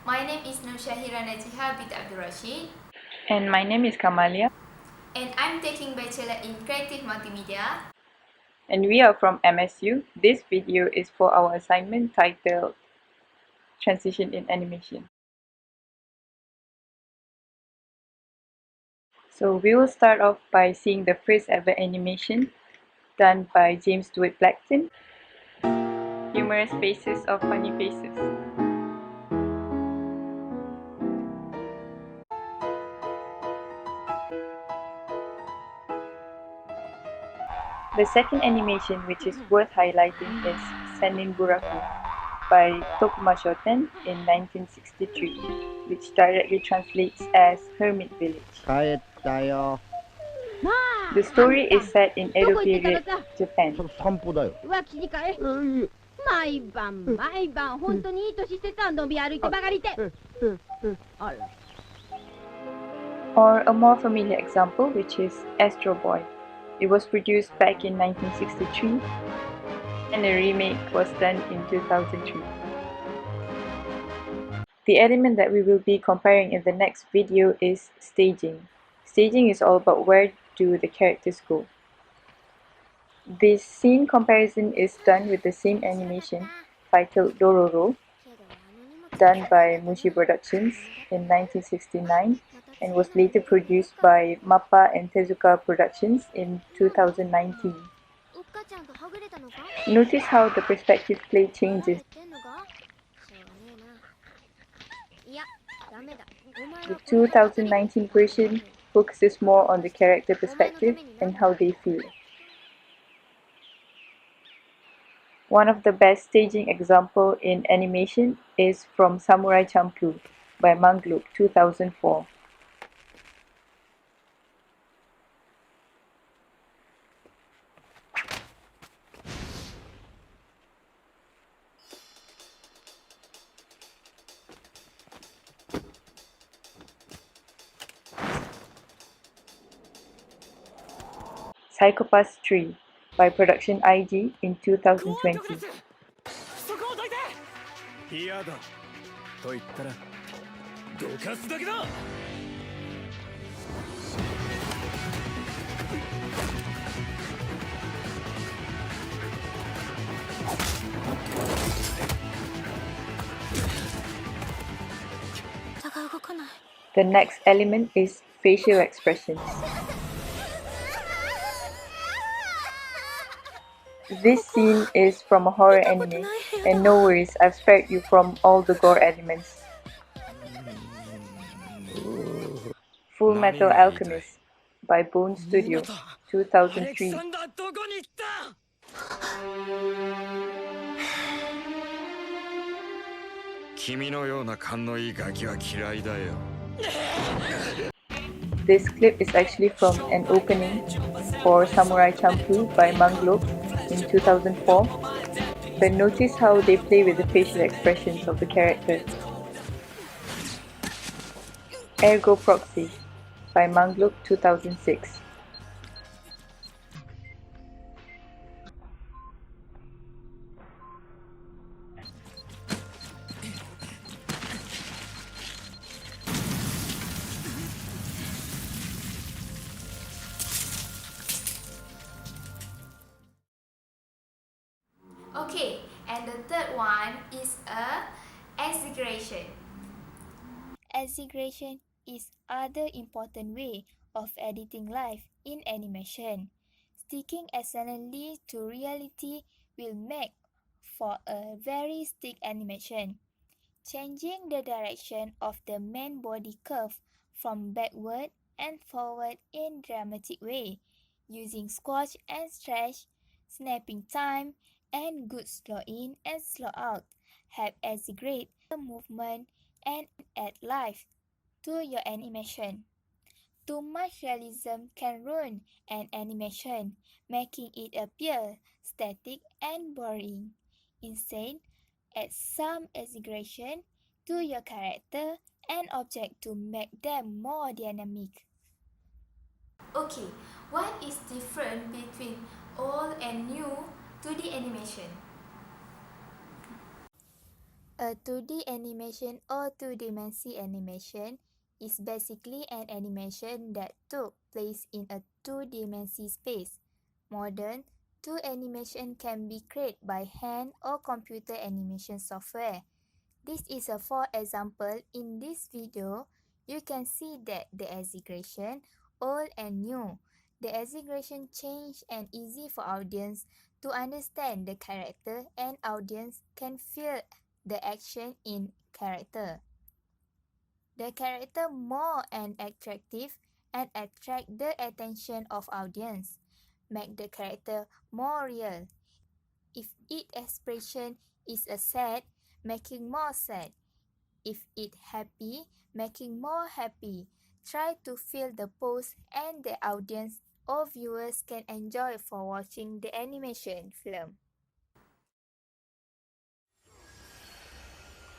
My name is Nurshahira Najiha bint Abdul Rashid. And my name is Kamalia. And I'm taking Bachelor in Creative Multimedia. And we are from MSU. This video is for our assignment titled Transition in Animation. So we will start off by seeing the first ever animation done by James Stewart Blackton. Humorous faces of funny faces. The second animation which is worth highlighting is Sennin Buraku by Tokuma Shoten in 1963, which directly translates as Hermit Village. The story is set in Edo period Japan. Or a more familiar example, which is Astro Boy. It was produced back in 1963 and a remake was done in 2003. The element that we will be comparing in the next video is staging. Staging is all about where do the characters go. This scene comparison is done with the same animation titled Dororo, done by Mushi Productions in 1969 and was later produced by Mappa and Tezuka Productions in 2019. Notice how the perspective play changes. The 2019 version focuses more on the character perspective and how they feel. One of the best staging example in animation is from Samurai Champloo by Manglook 2004. Psychopaths 3 by Production IG in 2020. The next element is facial expressions. This scene is from a horror anime, and no worries, I've spared you from all the gore elements. Full Metal Alchemist by Bone Studio, 2003. This clip is actually from an opening for Samurai Champloo by Manglook in 2004, but notice how they play with the facial expressions of the characters. Ergo Proxy by Manglook 2006. Okay, and the third one is exaggeration. Exaggeration is other important way of editing life in animation. Sticking excellently to reality will make for a very stick animation. Changing the direction of the main body curve from backward and forward in dramatic way, using squash and stretch, snapping time, and good slow in and slow out help exaggerate the movement and add life to your animation. Too much realism can ruin an animation, making it appear static and boring. Instead, add some exaggeration to your character and object to make them more dynamic. Okay, what is different between old and new 2D animation? A 2D animation or two-dimensional animation is basically an animation that took place in a two-dimensional space. Modern 2 animation can be created by hand or computer animation software. This is a for example. In this video, you can see that the exaggeration, old and new. The exaggeration changed and easy for audience to understand the character, and audience can feel the action in character. The character more and attractive and attract the attention of audience. Make the character more real. If its expression is a sad, making more sad. If it happy, making more happy. Try to feel the pose and the audience or viewers can enjoy for watching the animation film.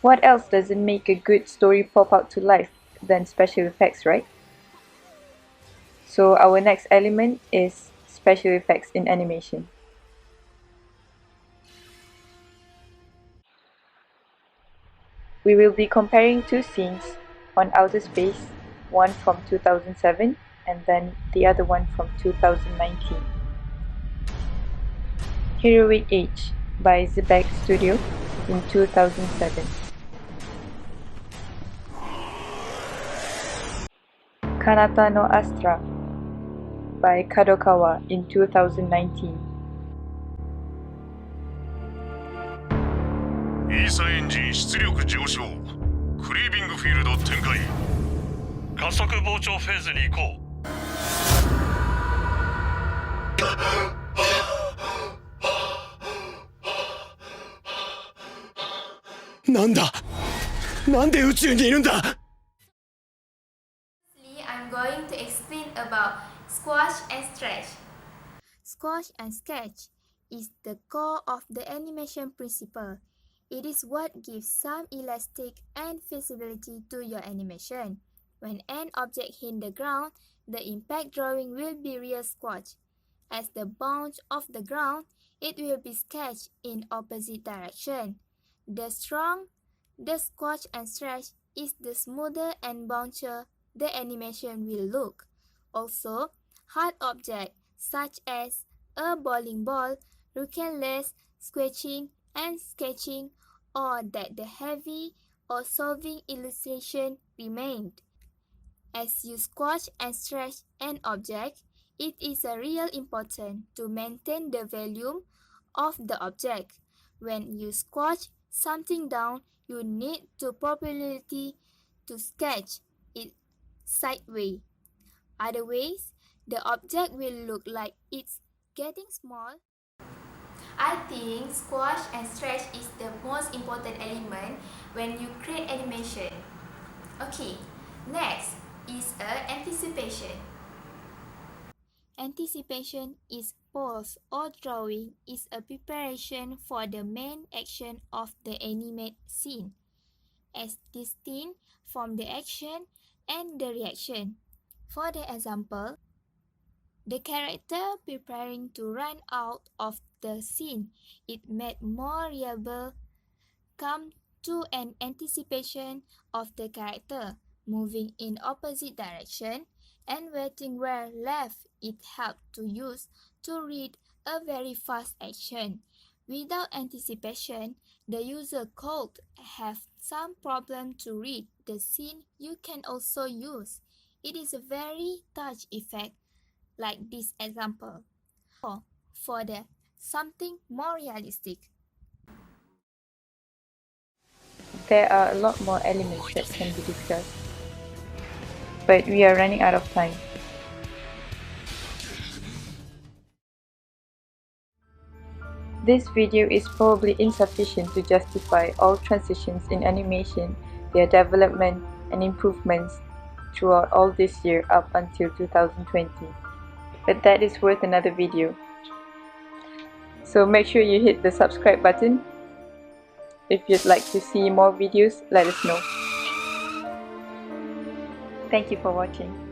What else doesn't make a good story pop out to life than special effects, right? So our next element is special effects in animation. We will be comparing two scenes on outer space, one from 2007 and then the other one from 2019. Heroic Age by Zebek Studio in 2007. Kanata no Astra by Kadokawa in 2019. イーサエンジン出力上昇クリービングフィールド展開加速膨張フェーズに移行なんだなんで宇宙にいるんだ Firstly, I'm going to explain about squash and stretch. Squash and sketch is the core of the animation principle. It is what gives some elastic and flexibility to your animation. When an object hits the ground, the impact drawing will be real squash. As the bounce off the ground, it will be sketched in opposite direction. The strong the squash and stretch is, the smoother and bouncer the animation will look. Also, hard objects such as a bowling ball require less scratching and sketching, or that the heavy or solving illustration remained. As you squash and stretch an object, it is real important to maintain the volume of the object. When you squash something down, you need to properly to sketch it sideways. Otherwise, the object will look like it's getting small. I think squash and stretch is the most important element when you create animation. Okay, next is anticipation. Anticipation is pose or drawing is a preparation for the main action of the animated scene, as distinct from the action and the reaction. For the example, the character preparing to run out of the scene, it made more reliable come to an anticipation of the character moving in opposite direction and waiting where left. It helped to use to read a very fast action. Without anticipation, the user could have some problem to read the scene. You can also use. It is a very touch effect like this example. For the something more realistic. There are a lot more elements that can be discussed, but we are running out of time. This video is probably insufficient to justify all transitions in animation, their development and improvements throughout all this year up until 2020, but that is worth another video. So make sure you hit the subscribe button. If you'd like to see more videos, let us know. Thank you for watching.